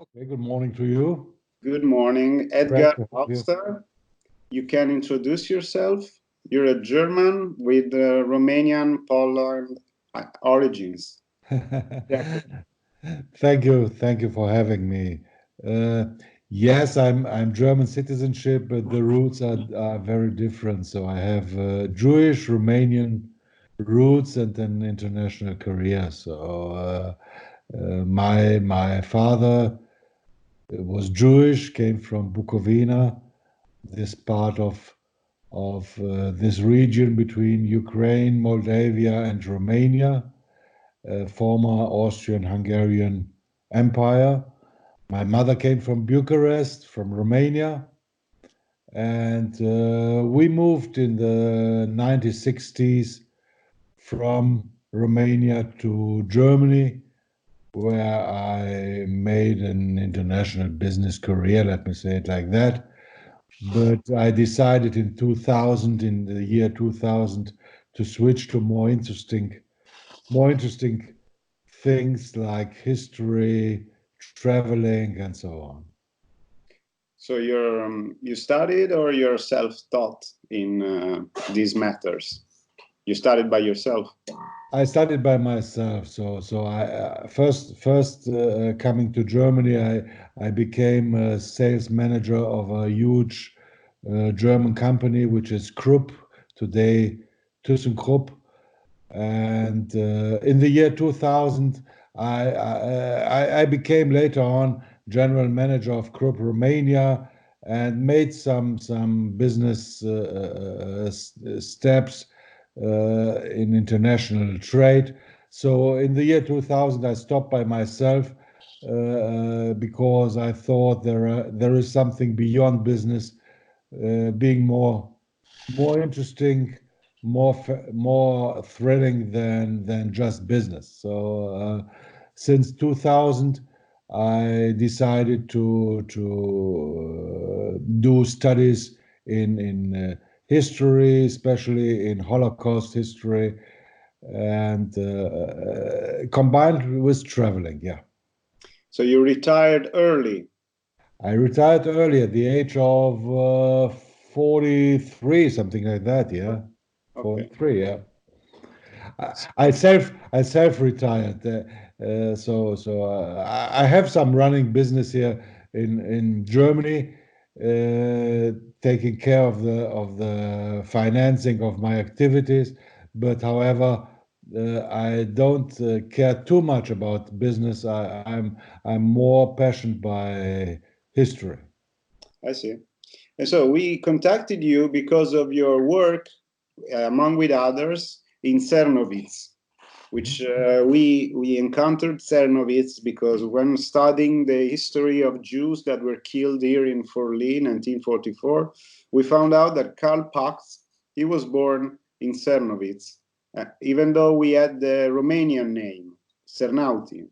Okay, good morning to you. Good morning, Glad Edgar to have you. Hauster. You can introduce yourself. You're a German with Romanian, Poland origins. Exactly. Thank you for having me. Uh, yes, I'm German citizenship, but the roots are very different. So I have Jewish, Romanian roots and an international career. My father was Jewish, came from Bucovina, this part of this region between Ukraine, Moldavia, and Romania, former Austrian-Hungarian Empire. My mother came from Bucharest, from Romania, and we moved in the 1960s from Romania to Germany, where I made an international business career, let me say it like that. But I decided in 2000, in the year 2000, to switch to more interesting things like history, traveling, and so on. So you studied or you're self-taught in these matters? You studied by yourself. I studied by myself. So I first coming to Germany, I became a sales manager of a huge German company, which is Krupp, today ThyssenKrupp. And in the year 2000, I became later on general manager of Krupp Romania and made some business steps in international trade. So in the year 2000, I stopped by myself because I thought there is something beyond business, being more interesting, more thrilling than just business. So since 2000, I decided to do studies in history, especially in Holocaust history, and combined with traveling. Yeah, So you retired early. I retired early at the age of 43, something like that. Yeah, Okay. 43. Yeah. I self retired. I have some running business here in Germany, taking care of the financing of my activities. But however, I don't care too much about business. I'm more passionate by history. I see. And so we contacted you because of your work, among with others, in Czernowitz, which we encountered Czernowitz because when studying the history of Jews that were killed here in Forli, 1944, we found out that Karl Pax, he was born in Czernowitz, even though we had the Romanian name, Cernauti,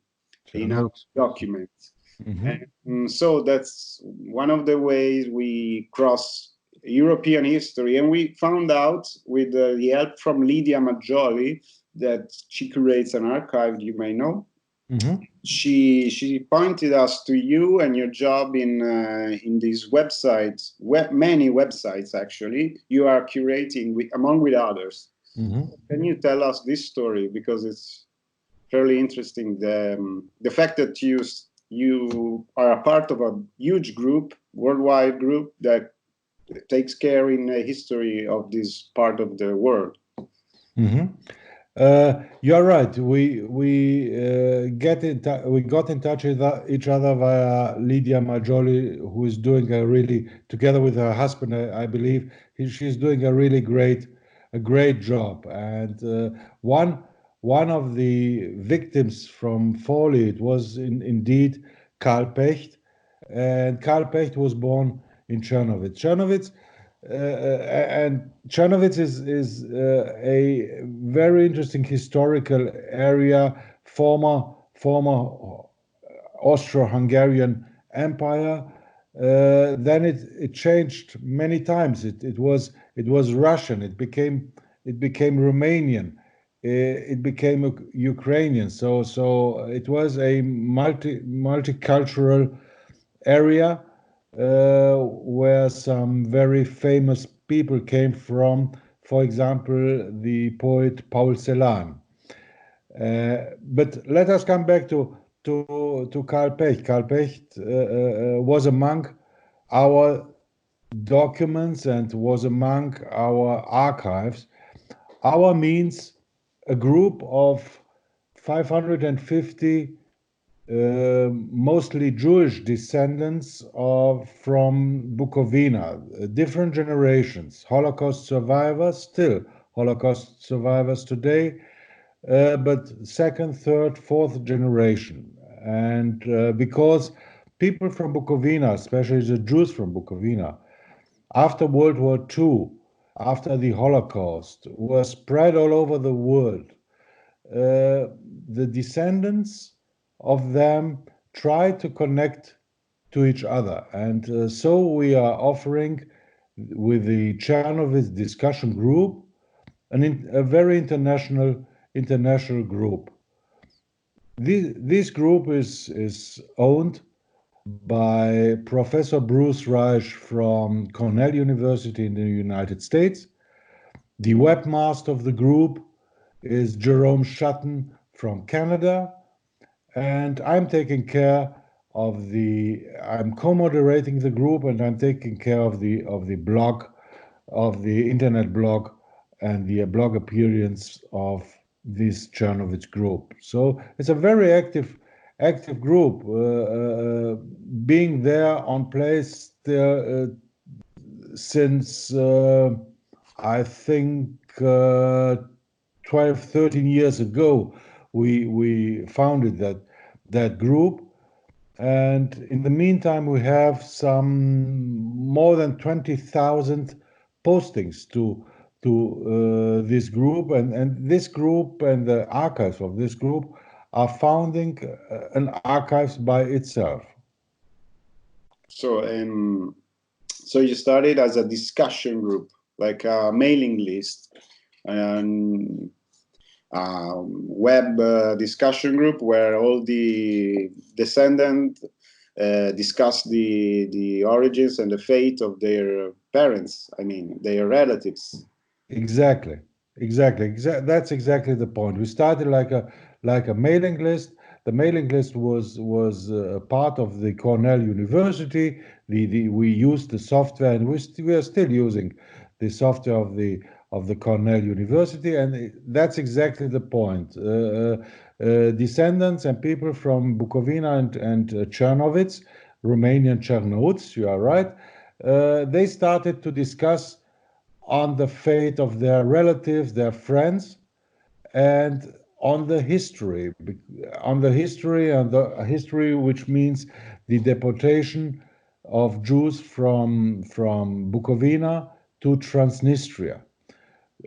in our Czernowitz. documents. Mhm. And so that's one of the ways we cross European history. And we found out with the help from Lydia Maggioli that she curates an archive, you may know. Mhm. She pointed us to you and your job in these websites, many websites actually. You are curating among with others. Mhm. Can you tell us this story because it's fairly interesting. The fact that you are a part of a huge group, worldwide group that takes care in the history of this part of the world. Mhm. You're right. We got in touch with each other via Lydia Majoli, who is doing a really, together with her husband, I believe, she's doing a great job. And one of the victims from Foley, it was indeed Karl Pecht, and Karl Pecht was born in Czernowitz. And Czernowitz is a very interesting historical area, former Austro-Hungarian Empire. Then it changed many times. It was Russian. It became Romanian. it became Ukrainian. So it was a multicultural area where some very famous people came from. For example, the poet Paul Celan. But let us come back to Karl Pecht. Karl Pecht was among our documents and was among our archives. Our means a group of 550 mostly Jewish descendants from Bucovina, different generations, Holocaust survivors, still Holocaust survivors today, but second, third, fourth generation. And because people from Bucovina, especially the Jews from Bucovina, after World War II, after the Holocaust, were spread all over the world. The descendants of them try to connect to each other. And so we are offering, with the Czernowitz discussion group, a very international group. This group is owned by Professor Bruce Reich from Cornell University in the United States. The webmaster of the group is Jerome Schatten from Canada, and I'm co-moderating the group, and I'm taking care of the blog, of the internet blog, and the blog appearance of this Czernowitz group. So it's a very active group, being there on place there since I think 12, 13 years ago. We founded that group, and in the meantime we have some more than 20,000 postings to this group, and this group and the archives of this group are founding an archives by itself. So so you started as a discussion group, like a mailing list, and web discussion group where all the descendants discuss the origins and the fate of their parents, I mean, their relatives. Exactly. That's exactly the point. We started like a mailing list. The mailing list was part of the Cornell University. We used the software, and we are still using the software of the Cornell University, and that's exactly the point. Descendants and people from Bucovina and Czernowitz, Romanian Czernowitz, you are right. They started to discuss on the fate of their relatives, their friends, and on the history, and the history, which means the deportation of Jews from Bucovina to Transnistria.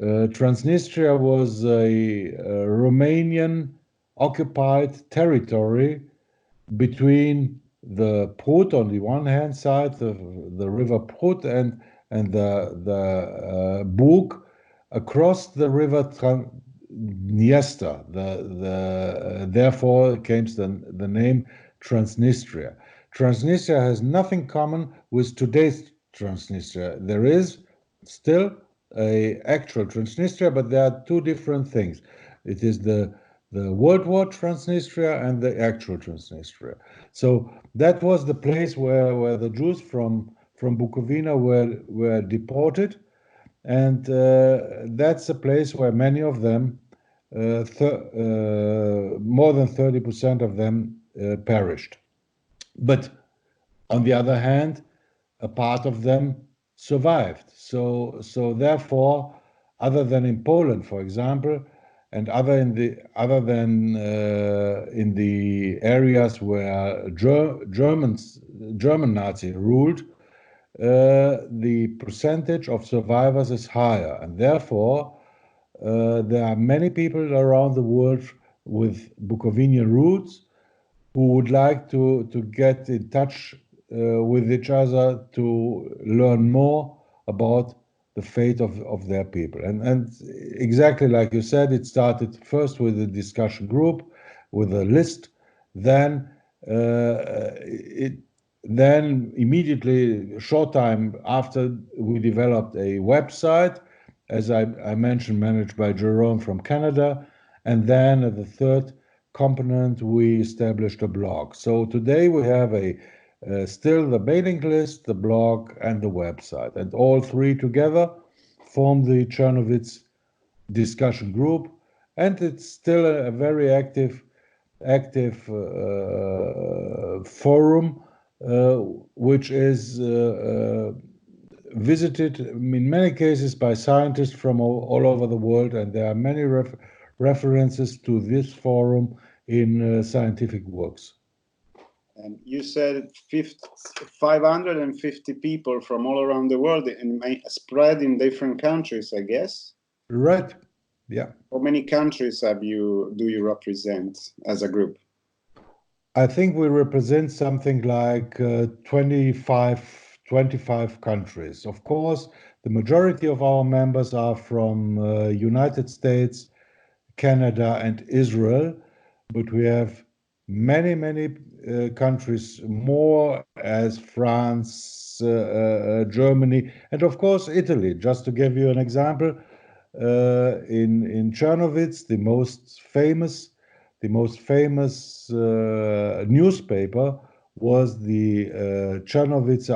Transnistria was a Romanian occupied territory between the Prut on the one hand side, the river Prut, and the Bug across the river Dniester. Therefore came the name Transnistria. Transnistria has nothing common with today's Transnistria. There is still a actual Transnistria, but there are two different things. It is the World War Transnistria and the actual Transnistria. So that was the place where the Jews from Bucovina were deported, and that's a place where many of them, more than 30% of them, perished. But on the other hand, a part of them survived. So therefore, other than in Poland, for example, and other than in the areas where German Nazi ruled, the percentage of survivors is higher, and therefore there are many people around the world with Bucovinian roots who would like to get in touch with each other to learn more about the fate of their people. And exactly like you said, it started first with a discussion group, with a list, then then immediately, a short time after, we developed a website, as I mentioned, managed by Jerome from Canada. And then the third component, we established a blog. So today we have still the mailing list, the blog, and the website. And all three together form the Czernowitz discussion group. And it's still a very active forum, which is visited in many cases by scientists from all over the world, and there are many references to this forum in scientific works. And you said 550 people from all around the world and spread in different countries, I guess. Right. Yeah. How many countries do you represent as a group? I think we represent something like 25 countries. Of course, the majority of our members are from United States, Canada, and Israel, but we have many countries more, as France, Germany, and of course Italy. Just to give you an example, in Czernowitz, the most famous newspaper was the Czernowitzer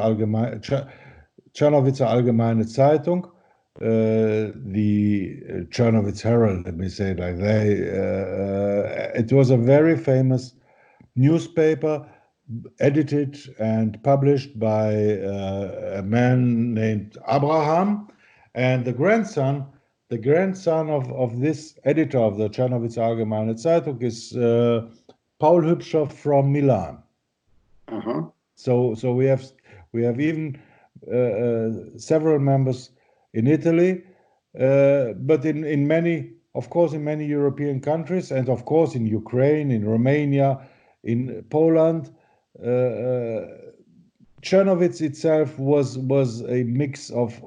Allgemeine Zeitung, the Czernowitz Herald, let me say it like that. It was a very famous newspaper, edited and published by a man named Abraham, and the grandson of this editor of the Czernowitz Allgemeine Zeitung is Paul Hübscher from Milan. So we have even several members in Italy, but in many European countries, and of course in Ukraine, in Romania, in Poland. Czernowitz itself was a mix of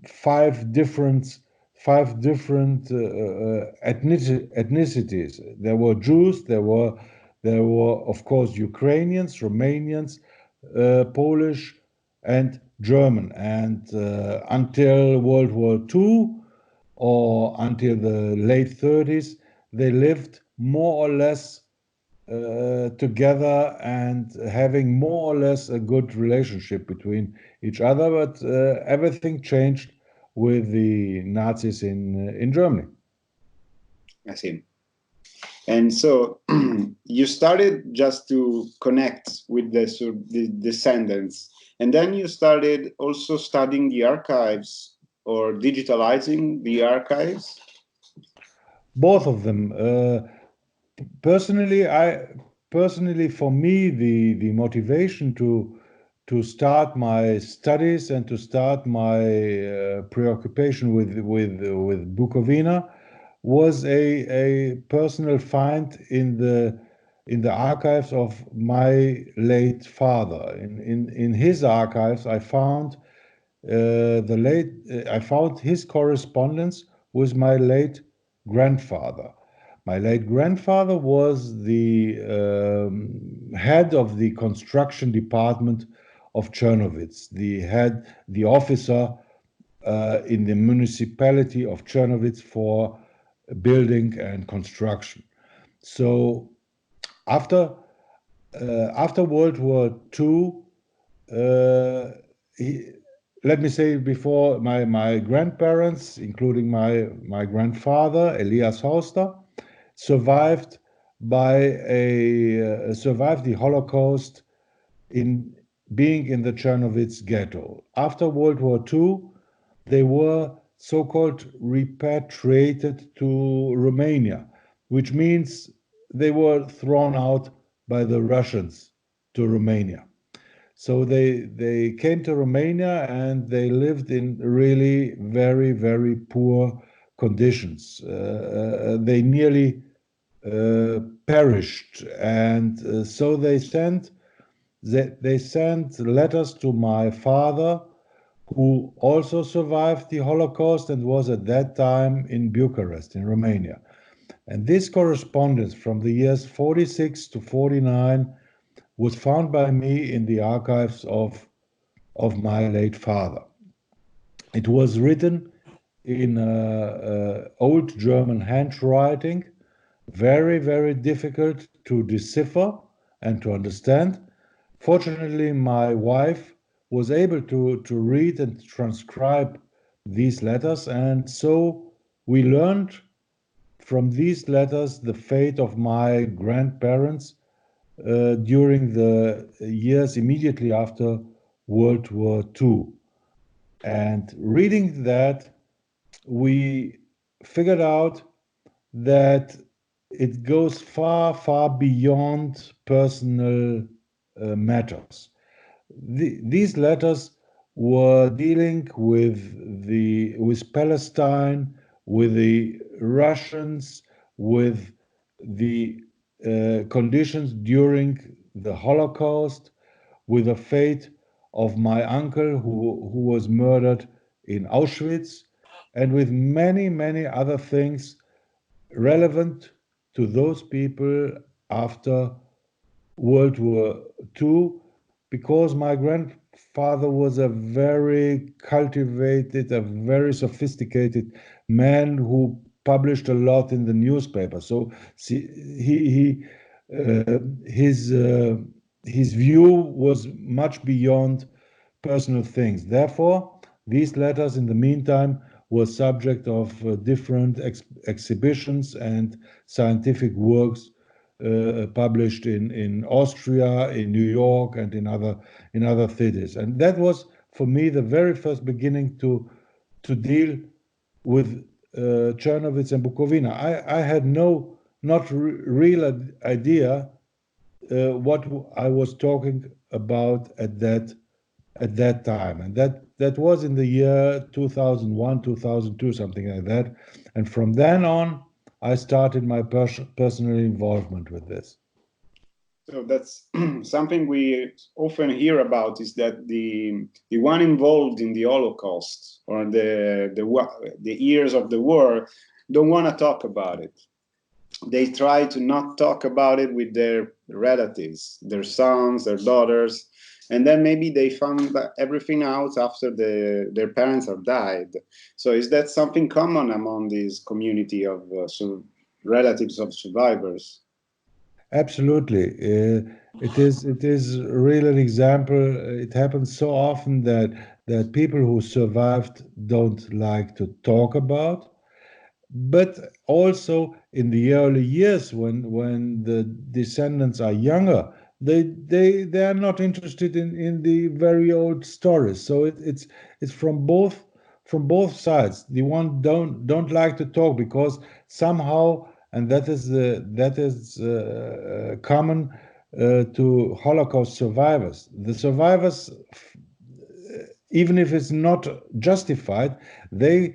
five different ethnicities. There were Jews, there were of course Ukrainians, Romanians, Polish, and German. And until World War II, or until the late 30s, they lived more or less together and having more or less a good relationship between each other. But everything changed with the Nazis in Germany. I see. And so you started just to connect with the descendants, and then you started also studying the archives or digitalizing the archives. Both of them. Personally, for me, the motivation to start my studies and to start my preoccupation with Bucovina was a personal find in the archives of my late father. In his archives, I found his correspondence with my late grandfather. My late grandfather was the head of the construction department of Czernowitz, the officer in the municipality of Czernowitz for building and construction. So after World War II, let me say before, my grandparents, including my grandfather, Edgar Hauster, survived the Holocaust in being in the Czernowitz ghetto. After World War II, they were so-called repatriated to Romania, which means they were thrown out by the Russians to Romania. So they came to Romania and they lived in really very, very poor conditions. They nearly perished, and so they sent letters to my father who also survived the Holocaust and was at that time in Bucharest, in Romania. And this correspondence from the years 46 to 49 was found by me in the archives of my late father. It was written in old German handwriting, very, very difficult to decipher and to understand. Fortunately, my wife was able to read and transcribe these letters, and so we learned from these letters the fate of my grandparents during the years immediately after World War II. And reading that, we figured out that it goes far, far beyond personal matters. These letters were dealing with Palestine, with the Russians, with the conditions during the Holocaust, with the fate of my uncle who was murdered in Auschwitz, and with many, many other things relevant to those people after World War II, because my grandfather was a very cultivated, a very sophisticated man who published a lot in the newspaper. So see, uh, his uh, his view was much beyond personal things. Therefore, these letters, in the meantime, were subject of different exhibitions and scientific works published in Austria, in New York, and in other cities. And that was for me the very first beginning to deal with Czernowitz and Bucovina. I had not real idea what I was talking about at that time, and that was in the year 2001, 2002, something like that. And from then on, I started my personal involvement with this. So that's something we often hear about, is that the one involved in the Holocaust or the years of the war don't want to talk about it. They try to not talk about it with their relatives, their sons, their daughters, and then maybe they found everything out after their parents have died. So is that something common among this community of relatives of survivors? Absolutely. It is really an example. It happens so often that people who survived don't like to talk about. But also in the early years, when the descendants are younger, they are not interested in the very old stories. So it's from both sides. The one don't like to talk because somehow, and that is common to Holocaust survivors. The survivors, even if it's not justified, they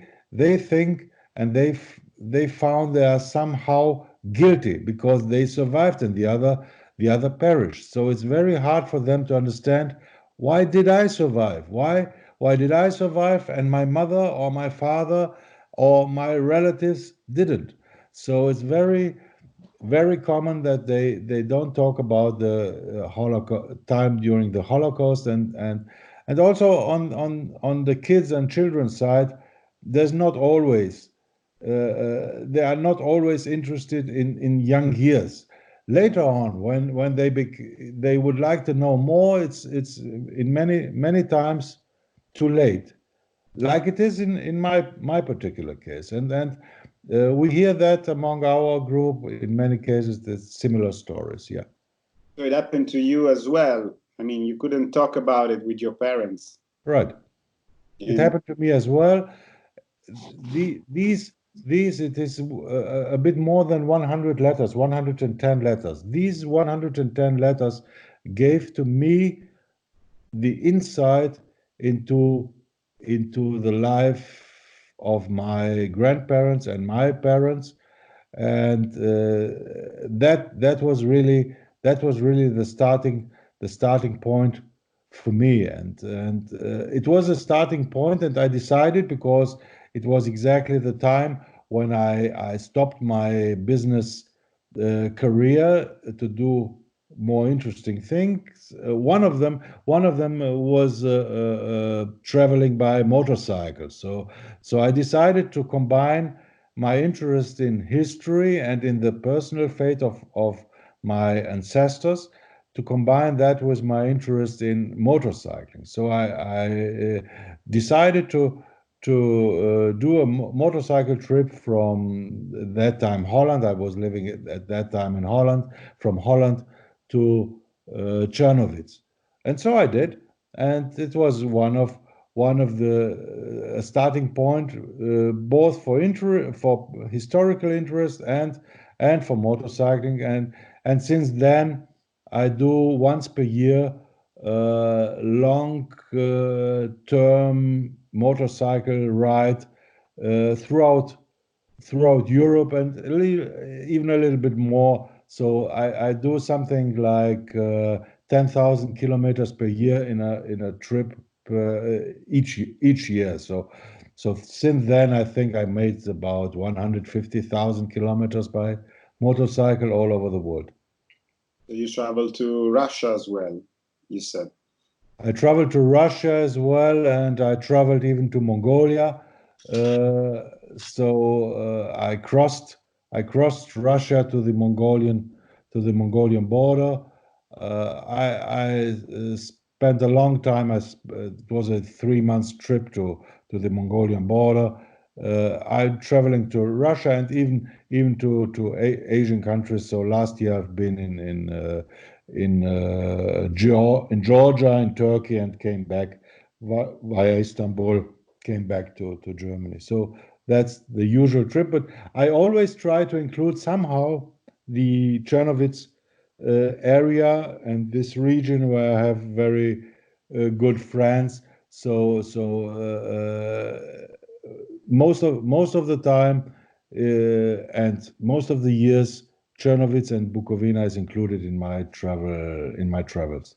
think and they found they are somehow guilty because they survived and the other perished. So it's very hard for them to understand, why did I survive? Why did I survive and my mother or my father or my relatives didn't? So it's very common that they don't talk about the Holocaust time during the Holocaust, and also on the kids and children's side, there's not always they are not always interested in young years. Later on, when they would like to know more, it's in many times too late, like it is in my particular case. And we hear that among our group in many cases. There's similar stories. Yeah, So it happened to you as well. I mean, you couldn't talk about it with your parents. right. It And happened to me as well. These it is a bit more than 100 letters, 110 letters. These 110 letters gave to me the insight into the life of my grandparents and my parents, and that was really the starting point for me, and it was a starting point, and I decided, because it was exactly the time when I stopped my business career to do more interesting things. One of them was traveling by motorcycle. So I decided to combine my interest in history and in the personal fate of my ancestors, to combine that with my interest in motorcycling. So I decided to do a motorcycle trip from that time Holland. I was living at that time in Holland, from Holland to Czernowitz, and so I did, and it was one of the starting point, both for historical interest and for motorcycling, and since then I do once per year long term motorcycle ride throughout Europe, and even a little bit more. So I do something like 10,000 kilometers per year in a trip each year. So since then, I think I made about 150,000 kilometers by motorcycle all over the world. You travel to Russia as well, you said. I traveled to Russia as well, and I traveled even to Mongolia. Uh, so I crossed Russia to the Mongolian border. I spent a long time. It was a 3 months trip to the Mongolian border. I'm traveling to Russia, and even to Asian countries. So last year I've been in Georgia, in Turkey, and came back via Istanbul, came back to Germany. So that's the usual trip. But I always try to include somehow the Czernowitz area and this region, where I have very good friends. So most of the time and most of the years, Czernowitz and Bucovina is included in my travels.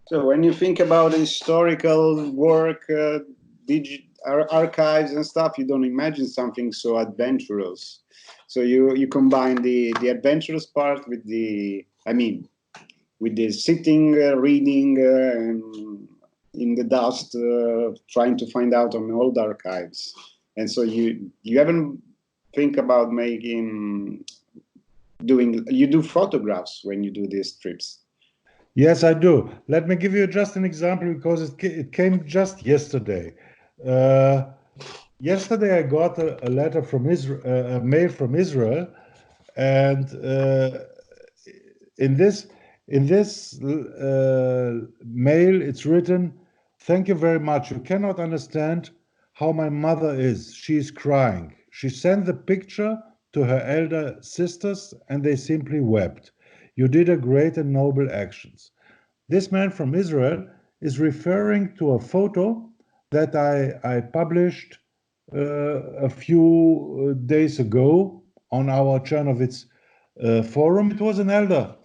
So when you think about historical work, archives and stuff, you don't imagine something so adventurous. So you combine the adventurous part with with the sitting, reading, and in the dust, trying to find out on old archives. And so you haven't think about you do photographs when you do these trips. Yes, I do. Let me give you just an example, because it came just yesterday. Uh, Yesterday I got a letter from Israel, a mail from Israel, and in this mail it's written, "Thank you very much. You cannot understand how my mother is. She is crying. She sent the picture to her elder sisters, and they simply wept. You did a great and noble actions." This man from Israel is referring to a photo that I published a few days ago on our Czernowitz forum. It was an elder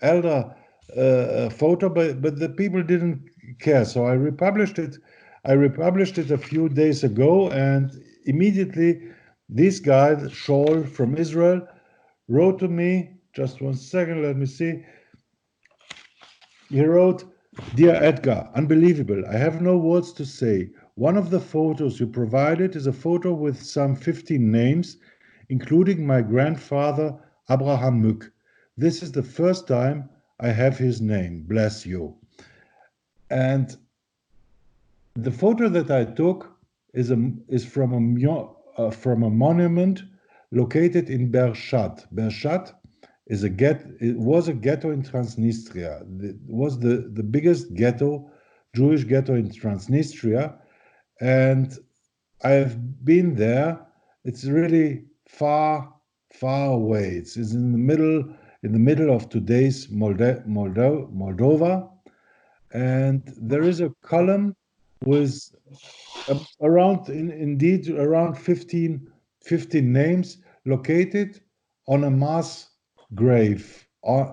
photo, but the people didn't care, so I republished it. I republished it a few days ago, and immediately this guy, Shaul from Israel, wrote to me. Just one second, let me see. He wrote, "Dear Edgar, unbelievable. I have no words to say. One of the photos you provided is a photo with some 15 names, including my grandfather, Abraham Mück. This is the first time I have his name. Bless you." And the photo that I took is from a monument located in Beersheba. Beersheba it was a ghetto in Transnistria. It was the biggest ghetto, Jewish ghetto in Transnistria, and I've been there. It's really far away. It's in the middle of today's Moldova, and there is a column with around 15 names located on a mass grave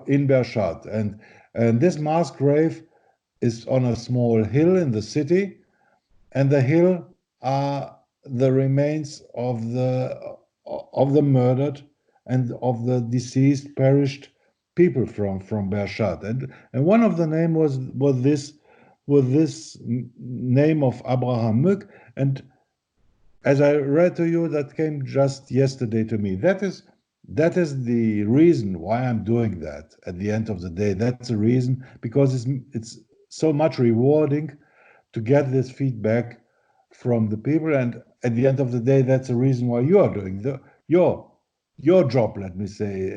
in Bershad. And this mass grave is on a small hill in the city, and the hill are the remains of the murdered and of the deceased, perished people from Bershad. And one of the name was this name of Abraham Mück. And as I read to you, that came just yesterday to me. That is the reason why I'm doing that. At the end of the day, that's the reason, because it's so much rewarding to get this feedback from the people. And at the end of the day, that's the reason why you are doing your job. Let me say,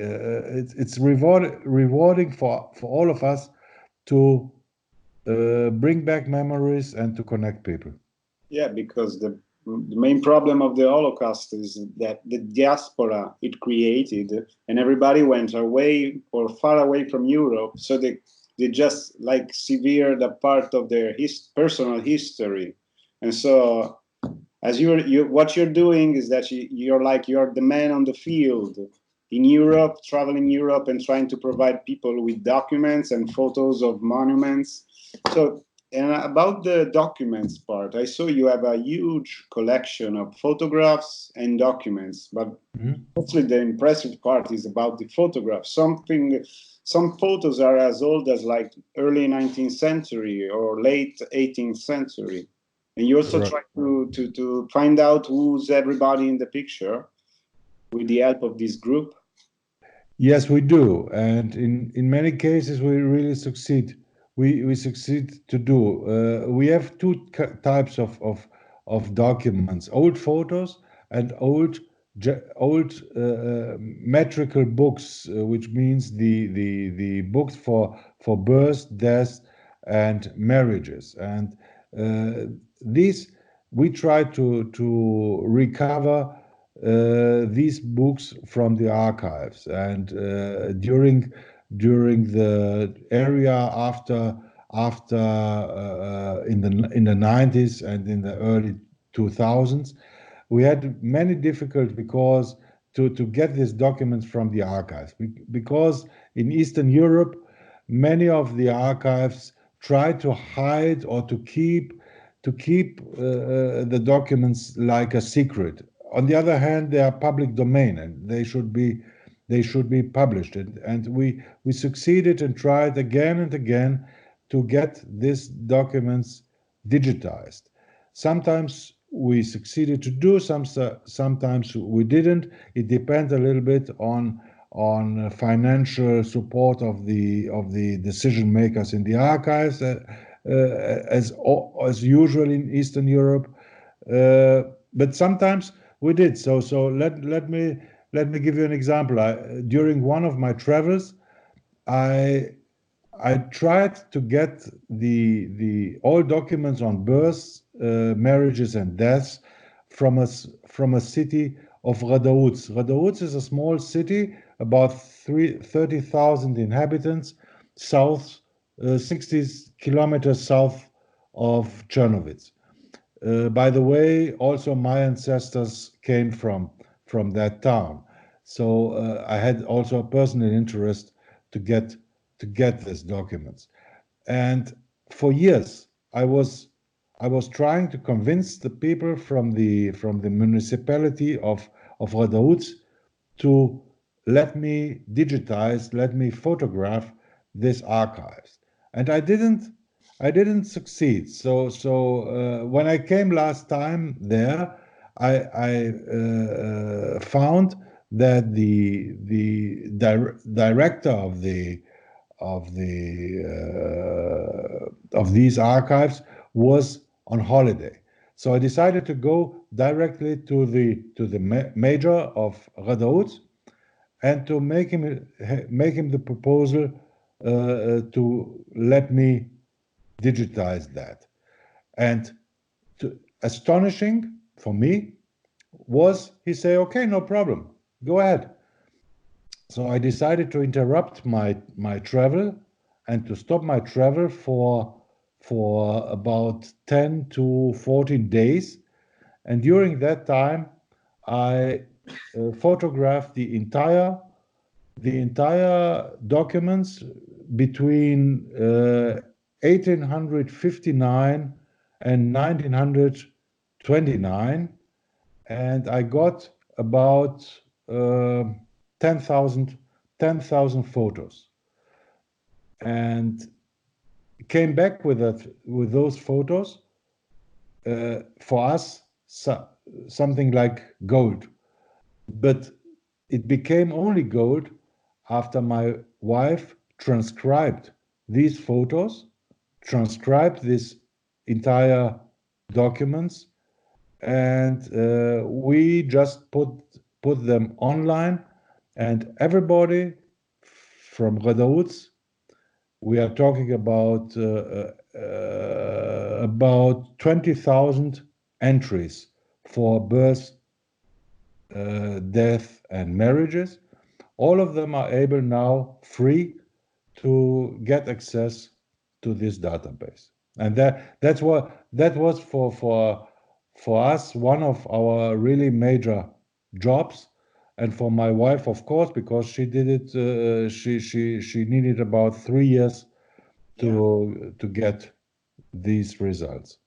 it's rewarding for all of us to bring back memories and to connect people. Yeah, because the main problem of the Holocaust is that the diaspora it created, and everybody went away or far away from Europe, so they just like severed the part of their personal history. And so as what you're doing is that you're the man on the field in Europe, traveling Europe and trying to provide people with documents and photos of monuments. So, and about the documents part, I saw you have a huge collection of photographs and documents, but mostly the impressive part is about the photographs. Some photos are as old as like early 19th century or late 18th century. And you also try to find out who's everybody in the picture with the help of this group. Yes, we do, and in many cases we really succeed. We succeed to do. We have two types of documents: old photos and old metrical books, which means the books for births, deaths, and marriages. And these we try to recover these books from the archives. And during the area after in the 90s and in the early 2000s, we had many difficulties because to get these documents from the archives, because in Eastern Europe many of the archives try to hide or to keep the documents like a secret. On the other hand, they are public domain and they should be published. And we succeeded and tried again and again to get these documents digitized. Sometimes we succeeded to do sometimes we didn't. It depends a little bit on financial support of the decision makers in the archives, as usual in Eastern Europe. But sometimes we did. So let me give you an example. During one of my travels, I tried to get the all documents on births, marriages, and deaths from a city of Radautz. Radautz is a small city, about 30,000 inhabitants, 60 kilometers south of Czernowitz. By the way, also my ancestors came from that town, so I had also a personal interest to get these documents. And for years, I was trying to convince the people from the municipality of Radautz to let me digitize, let me photograph these archives, and I didn't succeed. So when I came last time there, I found that the director of these archives was on holiday. So I decided to go directly to the major of Radautz and to make him the proposal to let me digitize that. And astonishing for me was he say, okay, no problem, go ahead. So I decided to interrupt my travel and to stop my travel for about 10 to 14 days. And during that time, I photographed the entire documents between 1859 and 1929, and I got about 10,000 photos, and came back with those photos, for us, something like gold. But it became only gold after my wife transcribed these photos, transcribed these entire documents, and we just put them online, and everybody from Redouts, we are talking about 20,000 entries for birth, death, and marriages. All of them are able now, free, to get access to this database. And that was for us one of our really major jobs, and for my wife, of course, because she did it. She needed about 3 years to get these results.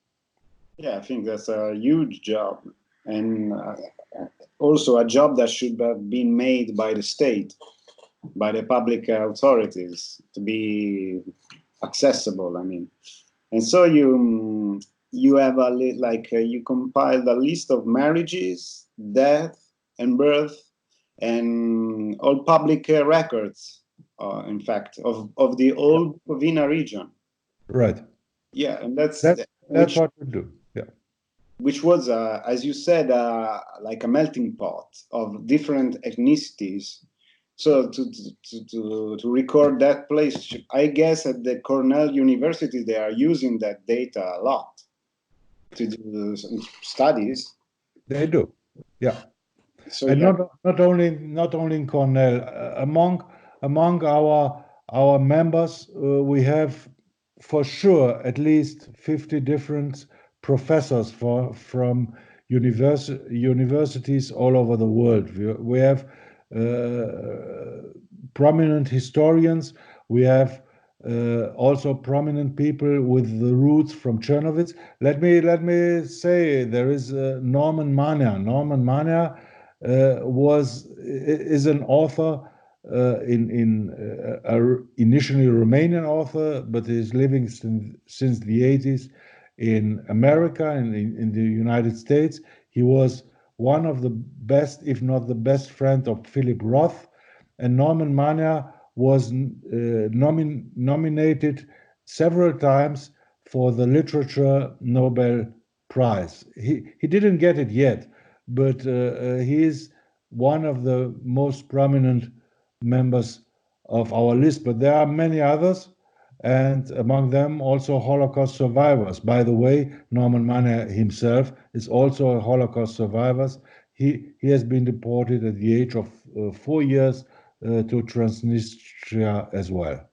Yeah, I think that's a huge job, and also a job that should have been made by the state, by the public authorities, to be accessible. I mean, and so you have you compiled a list of marriages, death, and birth, and all public records, in fact, of the old Bucovina region. Right. Yeah, and that's what we do. Yeah. Which was, as you said, like a melting pot of different ethnicities. So to record that place, I guess at the Cornell University they are using that data a lot to do some studies. They do, yeah. So and not only in Cornell, among our members, we have for sure at least 50 different professors from universities all over the world. We have prominent historians. We have also prominent people with the roots from Czernowitz. Let me say there is Norman Mania. Norman Mania is an author, initially Romanian author, but is living since the 80s in America and in the United States. He was one of the best, if not the best friend of Philip Roth, and Norman Mania was nominated several times for the Literature Nobel Prize. He didn't get it yet, but he is one of the most prominent members of our list. But there are many others, and among them also Holocaust survivors. By the way, Norman Mania himself is also a Holocaust survivor. He has been deported at the age of 4 years to Transnistria as well.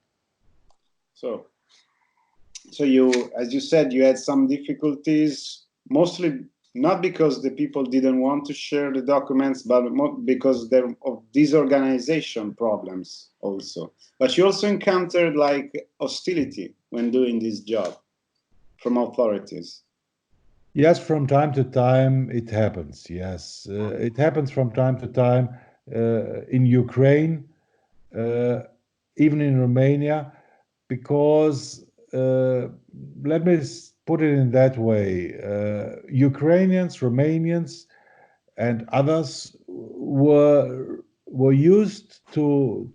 So you, as you said, you had some difficulties, mostly not because the people didn't want to share the documents, but because of disorganization problems also. But you also encountered like hostility when doing this job from authorities. Yes, from time to time it happens. Yes, it happens from time to time in Ukraine, even in Romania, because let me put it in that way. Ukrainians, Romanians, and others were used to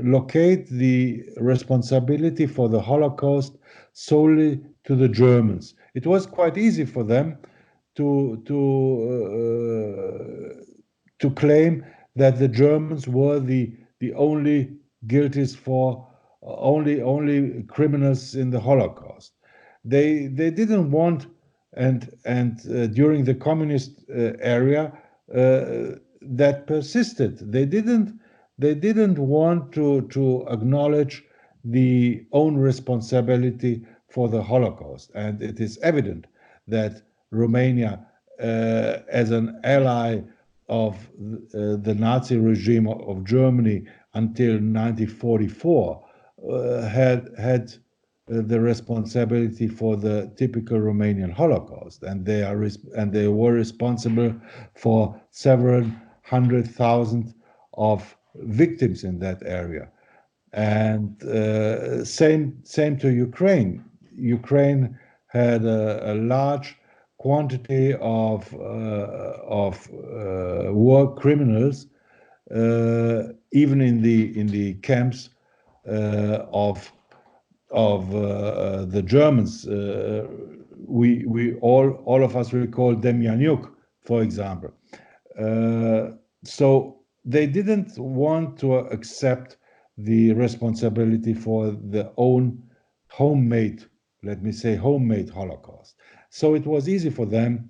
locate the responsibility for the Holocaust solely to the Germans. It was quite easy for them to claim that the Germans were the only guilties for only criminals in the Holocaust. They didn't want, and during the communist era that persisted. They didn't want to acknowledge the own responsibility for the Holocaust, and it is evident that Romania, as an ally of the Nazi regime of Germany until 1944, had the responsibility for the typical Romanian Holocaust, and they were responsible for several 100,000 of victims in that area. And same to Ukraine. Ukraine had a large quantity of war criminals, even in the camps of the Germans. We all of us recall Demjanjuk, for example. So they didn't want to accept the responsibility for their own homemade, let me say, homemade Holocaust. So it was easy for them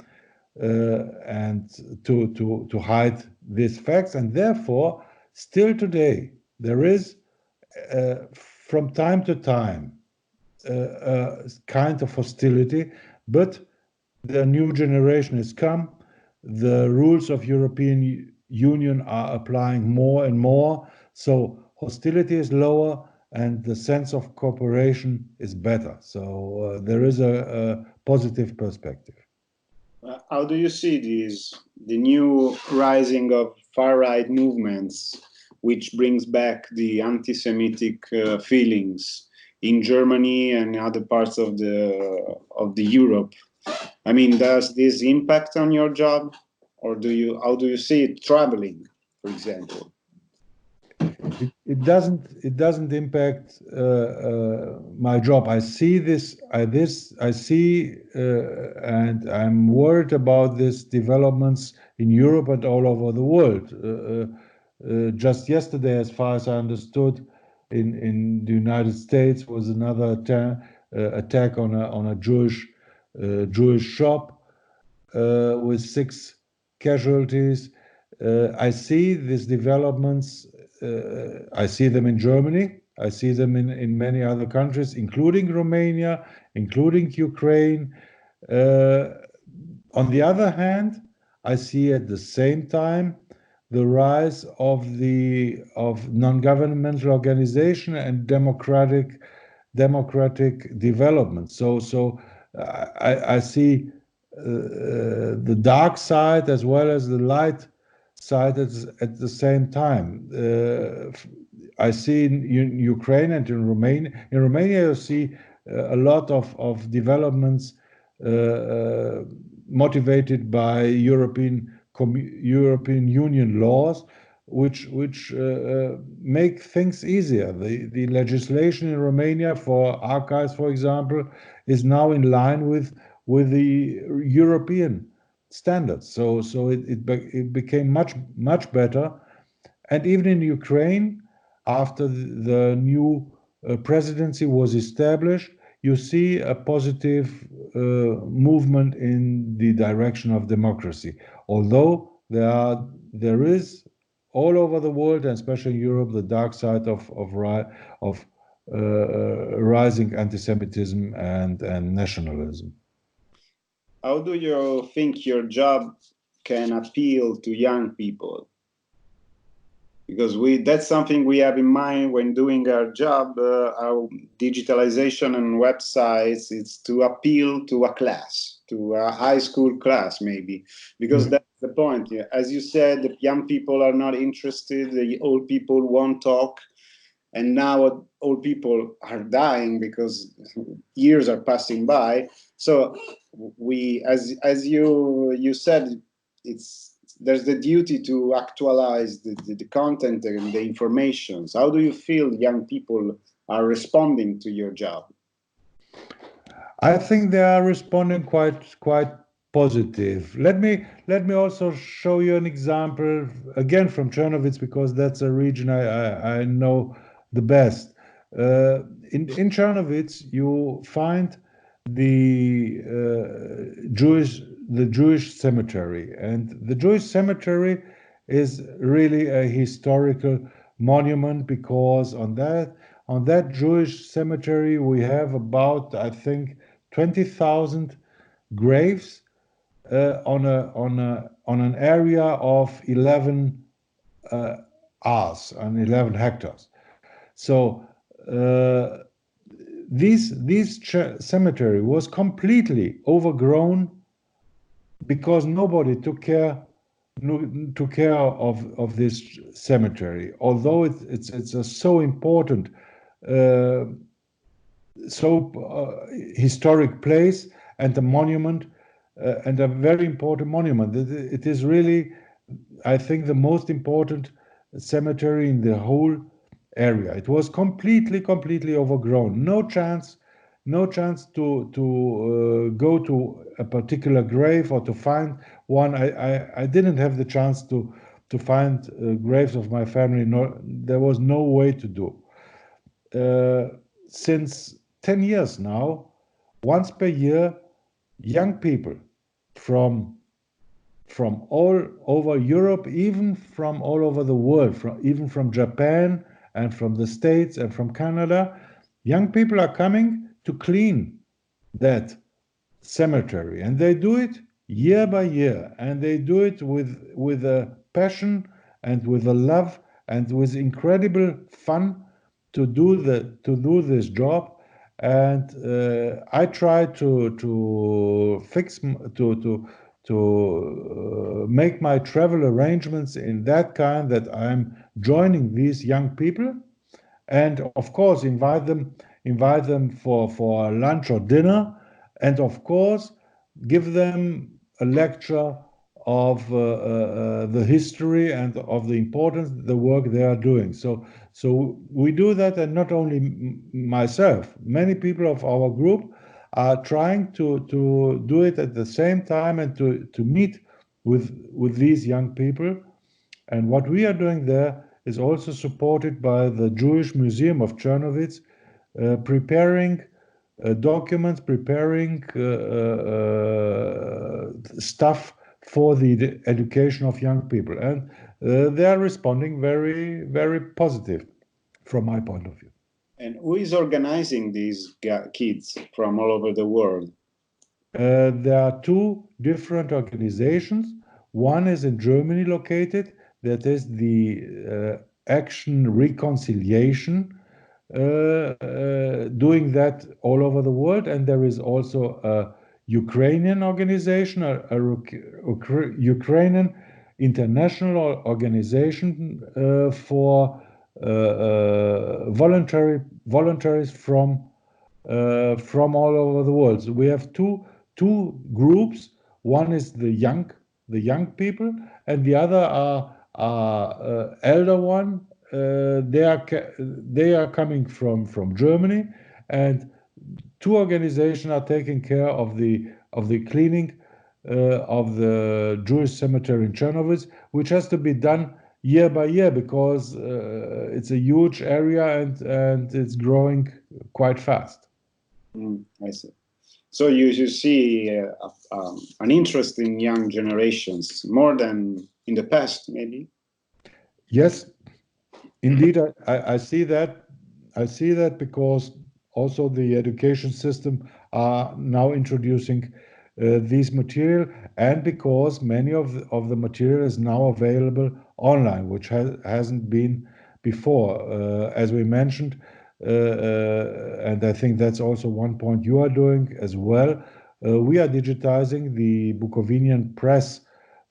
and to hide these facts, and therefore, still today, there is from time to time kind of hostility, but the new generation has come. The rules of European Union are applying more and more, so hostility is lower and the sense of cooperation is better. So there is a positive perspective. How do you see the new rising of far-right movements, which brings back the anti-Semitic feelings in Germany and other parts of the Europe? I mean, does this impact on your job, or how do you see it traveling, for example? It doesn't impact my job. I see this. I see, and I'm worried about these developments in Europe and all over the world. Just yesterday, as far as I understood, in the United States was another attack on a Jewish shop with 6 casualties. I see these developments. I see them in Germany. I see them in many other countries, including Romania, including Ukraine. On the other hand, I see at the same time the rise of non-governmental organization and democratic development. So I see the dark side as well as the light side at the same time. I see in Ukraine and in Romania. In Romania, you see a lot of developments motivated by European Union laws, which make things easier. The legislation in Romania for archives, for example, is now in line with the European standards. So it became much better. And even in Ukraine, after the new presidency was established, you see a positive movement in the direction of democracy. Although there is all over the world, and especially in Europe, the dark side of rising anti-Semitism and nationalism. How do you think your job can appeal to young people? Because that's something we have in mind when doing our job, our digitalization and websites. It's to appeal to a class, to a high school class, maybe, because that's the point. As you said, the young people are not interested, the old people won't talk, and now old people are dying because years are passing by. So as you said, there's the duty to actualize the content and the information. So how do you feel young people are responding to your job? I think they are responding quite positive. Let me also show you an example again from Czernowitz, because that's a region I know the best. In Czernowitz, you find the Jewish cemetery, and the Jewish cemetery is really a historical monument, because on that Jewish cemetery we have about, I think, 20,000 graves on an area of 11 and 11 hectares. So this cemetery was completely overgrown because nobody took care of this cemetery. Although it's a so important, historic place and a monument, and a very important monument. It is really, I think, the most important cemetery in the whole area. It was completely overgrown. No chance to go to a particular grave or to find one. I didn't have the chance to find graves of my family. No, there was no way to do. Since 10 years now, once per year, young people from all over Europe, even from all over the world, even from Japan and from the States and from Canada, young people are coming to clean that cemetery, and they do it year by year, and they do it with a passion and with a love and with incredible fun to do this job. And I try to make my travel arrangements in that kind that I'm joining these young people, and of course invite them for lunch or dinner, and of course give them a lecture of the history and of the importance of the work they are doing. So we do that, and not only myself, many people of our group are trying to do it at the same time and to meet with these young people. And what we are doing there is also supported by the Jewish Museum of Czernowitz, preparing documents, preparing stuff for the education of young people. And they are responding very positive from my point of view. And who is organizing these kids from all over the world? There are two different organizations. One is in Germany located, that is the Action Reconciliation, doing that all over the world. And there is also a Ukrainian organization, a Ukrainian international organization for voluntaries from all over the world. So we have two groups. One is the young people, and the other are elder one. They are coming from Germany, and two organizations are taking care of the cleaning of the Jewish cemetery in Czernowitz, which has to be done year by year because it's a huge area and it's growing quite fast. I see. So you see an interest in young generations more than in the past, maybe? Yes, indeed, I see that. I see that because also the education system are now introducing these material, and because many of the material is now available online, which hasn't been before. As we mentioned, and I think that's also one point you are doing as well. We are digitizing the Bucovinian press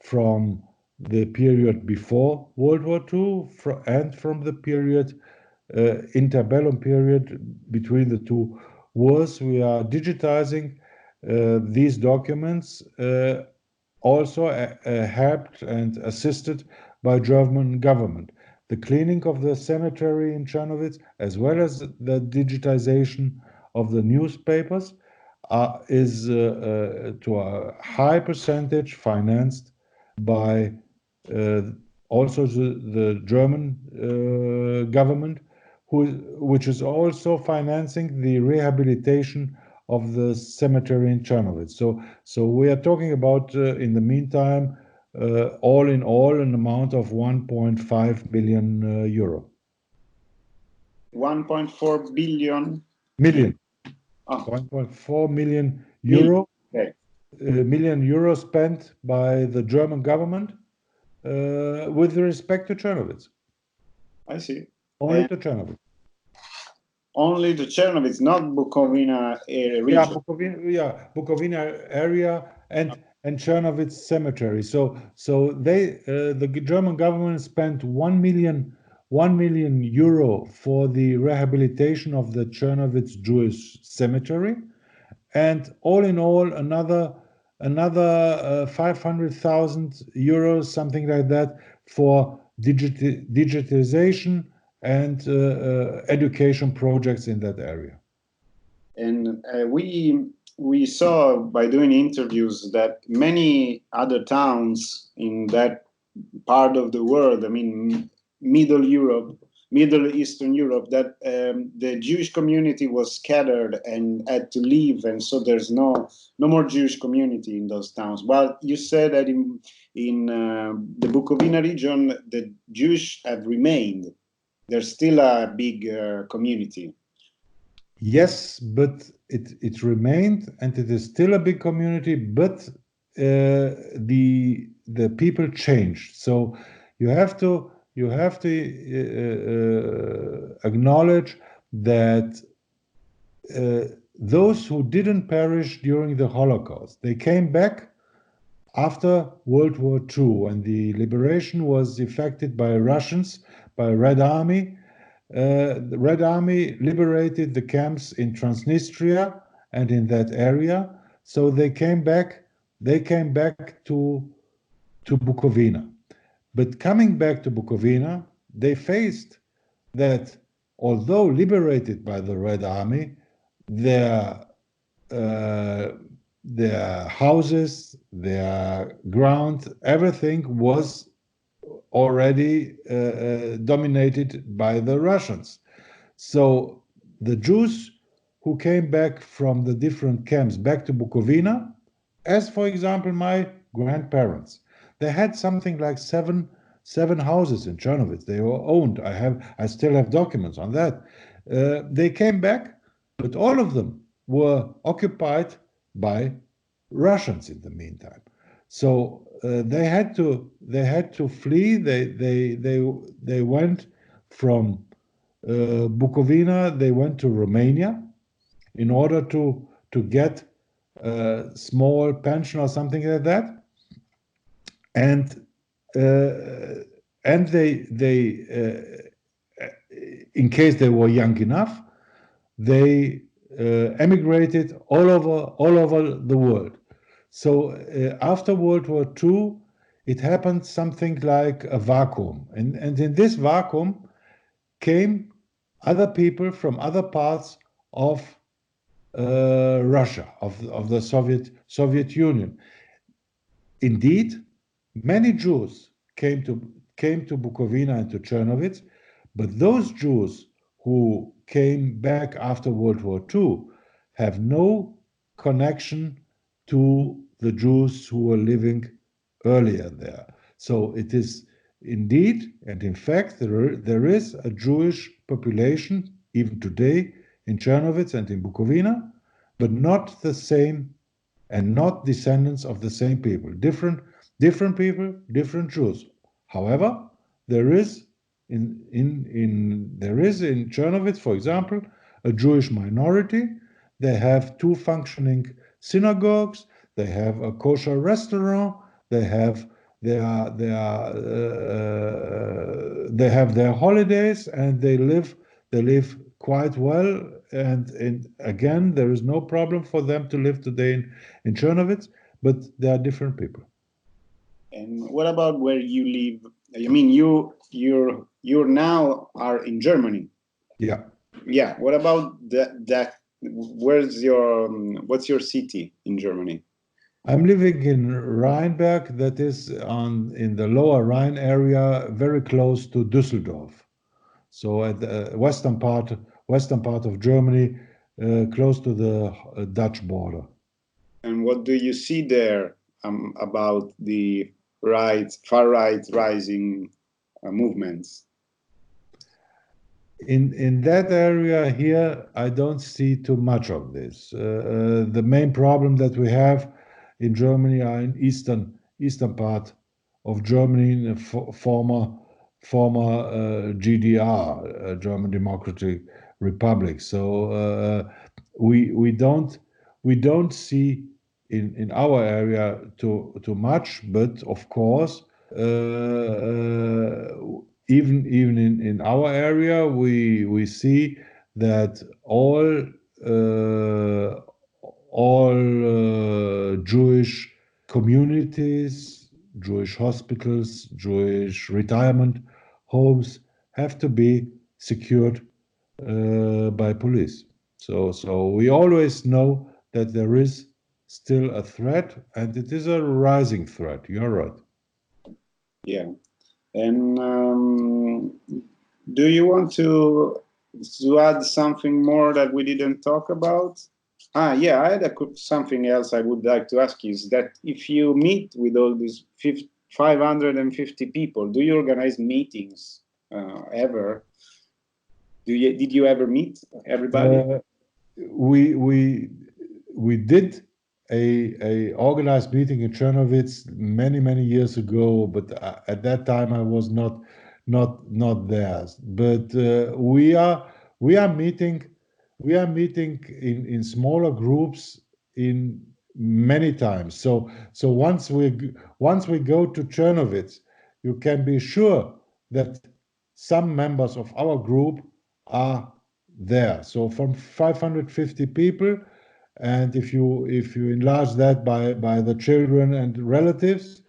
from the period before World War II and from the period interbellum period between the two wars. We are digitizing these documents, also helped and assisted by German government. The cleaning of the cemetery in Czernowitz, as well as the digitization of the newspapers, is to a high percentage financed by also the German government, which is also financing the rehabilitation of the cemetery in Czernowitz. So we are talking about, in the meantime, all in all, an amount of 1.5 billion euro. 1.4 billion? Million. Oh. 1.4 million euro. Okay. Million euro spent by the German government with respect to Czernowitz. I see. Only to Czernowitz. Only the Czernowitz, not Bucovina region. Bucovina area and Czernowitz cemetery. So the German government spent 1 million euro for the rehabilitation of the Czernowitz Jewish cemetery, and all in all another 500,000 euros, something like that, for digitization and education projects in that area. And we saw by doing interviews that many other towns in that part of the world, I mean, Middle Eastern Europe, that the Jewish community was scattered and had to leave, and so there's no more Jewish community in those towns. But you said that in the Bucovina region, the Jewish have remained. There's still a big community. Yes, but it remained, and it is still a big community, but the people changed. So you have to acknowledge that those who didn't perish during the Holocaust, they came back after World War II, and the liberation was effected by Russians, by Red Army. The Red Army liberated the camps in Transnistria and in that area, so they came back to Bucovina. But coming back to Bucovina, they faced that although liberated by the Red Army, their houses, their ground, everything was already dominated by the Russians. So the Jews who came back from the different camps back to Bucovina, as for example my grandparents, they had something like seven houses in Czernowitz. They were owned. I still have documents on that. They came back, but all of them were occupied by Russians in the meantime. So they had to flee. They went from Bucovina. They went to Romania in order to get a small pension or something like that, and they in case they were young enough, they emigrated all over the world. So after World War II, it happened something like a vacuum, and in this vacuum came other people from other parts of Russia, of the Soviet Union. Indeed, many Jews came to Bucovina and to Czernowitz, but those Jews who came back after World War II have no connection to the Jews who were living earlier there. So it is indeed, and in fact, there is a Jewish population even today in Czernowitz and in Bucovina, but not the same and not descendants of the same people. Different people, different Jews. However, there is in Czernowitz, for example, a Jewish minority. They have 2 functioning synagogues. They have a kosher restaurant. They have their holidays, and they live quite well. And again, there is no problem for them to live today in Czernowitz, but they are different people. And what about where you live? I mean, you're now are in Germany. Yeah. Yeah. What about that? What's your city in Germany? I'm living in Rheinberg, that is in the lower Rhine area, very close to Düsseldorf. So at the western part of Germany, close to the Dutch border. And what do you see there about the far right rising movements? In that area here, I don't see too much of this. The main problem that we have in Germany are in eastern part of Germany, in the former GDR, German Democratic republic. So we don't see in our area too much, but of course, even in our area, we see that all Jewish communities, Jewish hospitals, Jewish retirement homes have to be secured by police. So we always know that there is still a threat, and it is a rising threat. You're right. Yeah. And do you want to add something more that we didn't talk about? Yeah, I had something else I would like to ask you, is that if you meet with all these 550 people, do you organize meetings ever? Did you ever meet everybody? We did a organized meeting in Czernowitz many years ago, but at that time I was not there. But we are meeting in smaller groups in many times. So once we go to Czernowitz, you can be sure that some members of our group are there. So from 550 people, and if you enlarge that by the children and relatives,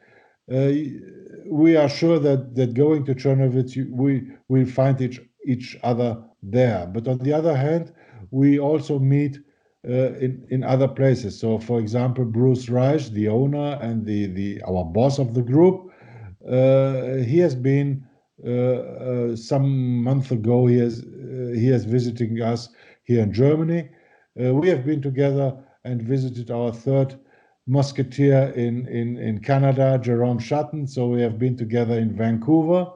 we are sure that going to Czernowitz, we will find each other there. But on the other hand, we also meet in other places. So, for example, Bruce Reich, the owner and our boss of the group, he has been some month ago. He has visiting us here in Germany. We have been together and visited our third musketeer in Canada, Jerome Schatten. So we have been together in Vancouver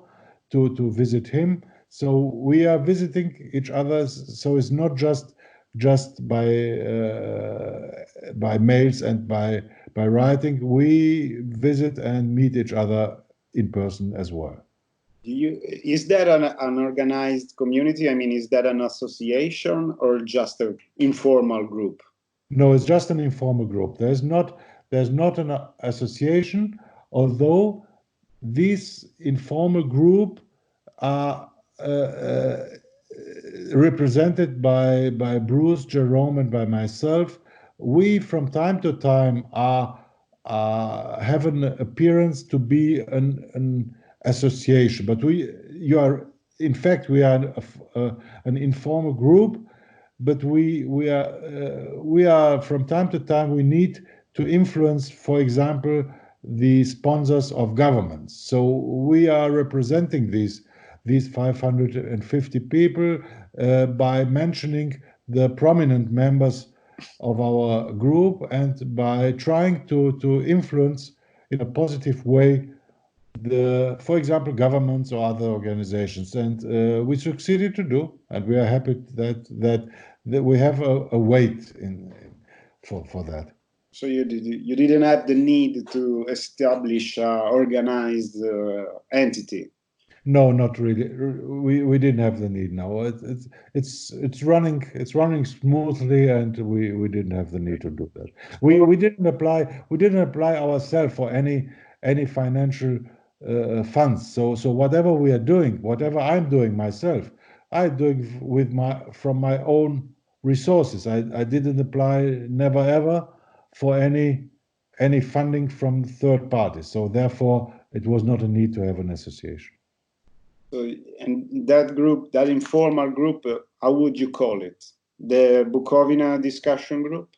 to visit him. So we are visiting each other. So it's not just by mails and by writing. We visit and meet each other in person as well. Is that an organized community? I mean, is that an association or just an informal group? No, it's just an informal group. There's not an association, although these informal group are represented by Bruce, Jerome, and by myself. We, from time to time, have an appearance to be an association, but in fact, we are an informal group. But we are from time to time, we need to influence, for example, the sponsors of governments. So we are representing these 550 people by mentioning the prominent members of our group and by trying to influence in a positive way for example, governments or other organizations, and we succeeded to do, and we are happy that we have a weight for that. So you didn't have the need to establish an organized entity. No, not really. We didn't have the need. No, it's running smoothly, and we didn't have the need to do that. We didn't apply ourselves for any financial funds. So whatever we are doing, whatever I'm doing myself, I'm doing from my own resources. I didn't apply, never ever, for any funding from third parties. So therefore, it was not a need to have an association. So, and that group, that informal group, how would you call it? The Bucovina discussion group?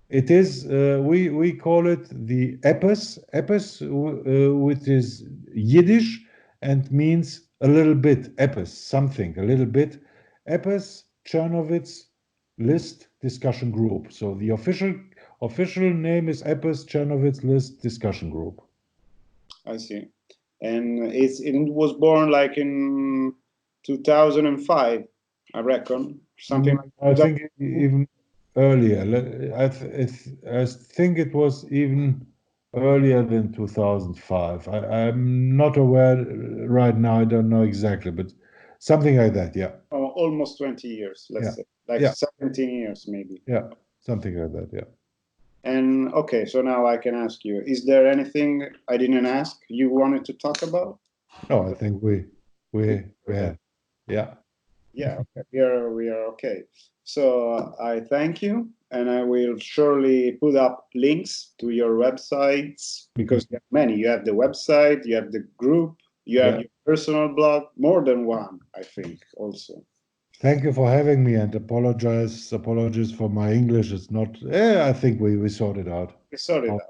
It is, we call it the Ephes, which is Yiddish and means a little bit, Ephes, something, a little bit. Ephes Czernowitz List Discussion Group. So the official name is Ephes Czernowitz List Discussion Group. I see. And it was born like in 2005, I reckon, something like that. I think even earlier. I think it was even earlier than 2005. I'm not aware right now. I don't know exactly, but something like that, yeah. almost 20 years, let's say, like 17 years maybe. Yeah, something like that, yeah. And okay, so now I can ask you, is there anything I didn't ask you wanted to talk about? No, I think we have. Yeah. Yeah, okay. We are okay. So I thank you, and I will surely put up links to your websites because you have many. You have the website, you have the group, you have your personal blog, more than one, I think, also. Thank you for having me, and apologies for my English. It's not. I think we sorted out. We sorted out.